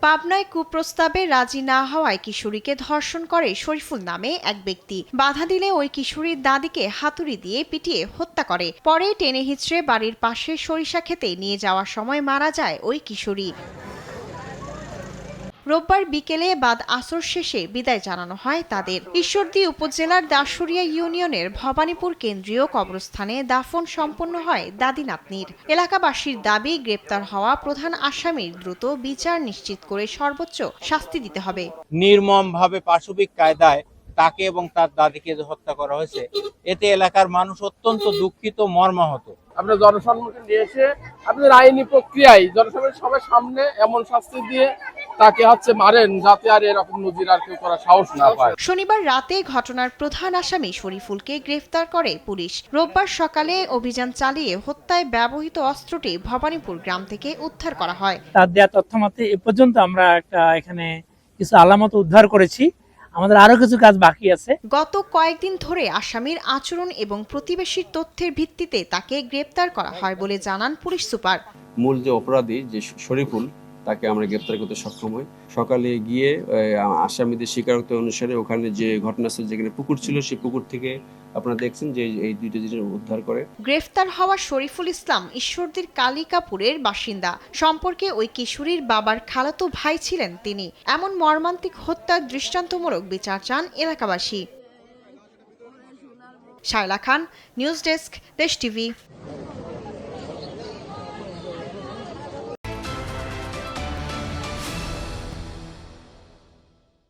পাবনায় কুপ্রস্তাবে রাজি না হওয়ায় কিশোরীকে ধর্ষণ করে শরীফুল নামে এক ব্যক্তি। বাধা দিলে ওই কিশোরীর দাদিকে হাতুড়ি দিয়ে পিটিয়ে হত্যা করে। পরে টেনে হিঁচড়ে বাড়ির পাশে সরিষা খেতে নিয়ে যাওয়ার সময় মারা যায় ওই কিশোরী। রোববার বিকেলে বাদ আসর শেষে বিদায় জানানো হয় তাদের। ঈশ্বরদী উপজেলার দাসুরিয়া ইউনিয়নের ভবানীপুর কেন্দ্রীয় কবরস্থানে দাফন সম্পন্ন হয় দাদি নাতনির। এলাকাবাসীর দাবি, গ্রেপ্তার হওয়া প্রধান আসামির দ্রুত বিচার নিশ্চিত করে সর্বোচ্চ শাস্তি দিতে হবে। নির্মমভাবে পাশবিক কায়দায় তাকে এবং তার দাদিকে হত্যা করা হয়েছে, এতে এলাকার মানুষ অত্যন্ত দুঃখিত, মর্মাহত। আপনার জনসম্মুখে নিয়ে এসে আপনাদের আইনি প্রক্রিয়ায় জনসম্মুখে সবার সামনে এমন শাস্তি দিয়ে তাকে মারেন যাতে আর এরকম নজির আর কেউ করার সাহস না পায়। শনিবার রাতে ঘটনার প্রধান আসামি শরীফুলকে গ্রেফতার করে পুলিশ। রোববার সকালে অভিযান চালিয়ে হত্যায় ব্যবহৃত অস্ত্রটি ভবানীপুর গ্রাম থেকে উদ্ধার করা হয়। তার দেয়া তথ্য মতে এ পর্যন্ত আমরা এখানে কিছু আলামত উদ্ধার করেছি। আমাদের আরো কিছু কাজ বাকি আছে। গত কয়েকদিন ধরে আসামির আচরণ এবং প্রতিবেশীর তথ্যের ভিত্তিতে তাকে গ্রেপ্তার করা হয় বলে জানান পুলিশ সুপার। মূল যে অপরাধী যে শরীফুল, তাকে আমরা গ্রেপ্তার করতে সক্ষম হই। সকালে গিয়ে আসামিদের স্বীকারোক্তি অনুসারে ওখানে যে ঘটনাস্থল যেখানে পুকুর ছিল, সেই পুকুর থেকে আপনারা দেখছেন যে এই দুইটা জিনিস উদ্ধার করে। গ্রেফতার হওয়া শরীফুল ইসলাম ঈশ্বরদীর কালিকাপুরের বাসিন্দা। সম্পর্কে ওই কিশোরীর বাবার খালাতো ভাই ছিলেন তিনি। এমন মর্মান্তিক হত্যার দৃষ্টান্তমূলক বিচার চান এলাকাবাসী। শায়লা খান, নিউজ ডেস্ক, দেশ টিভি।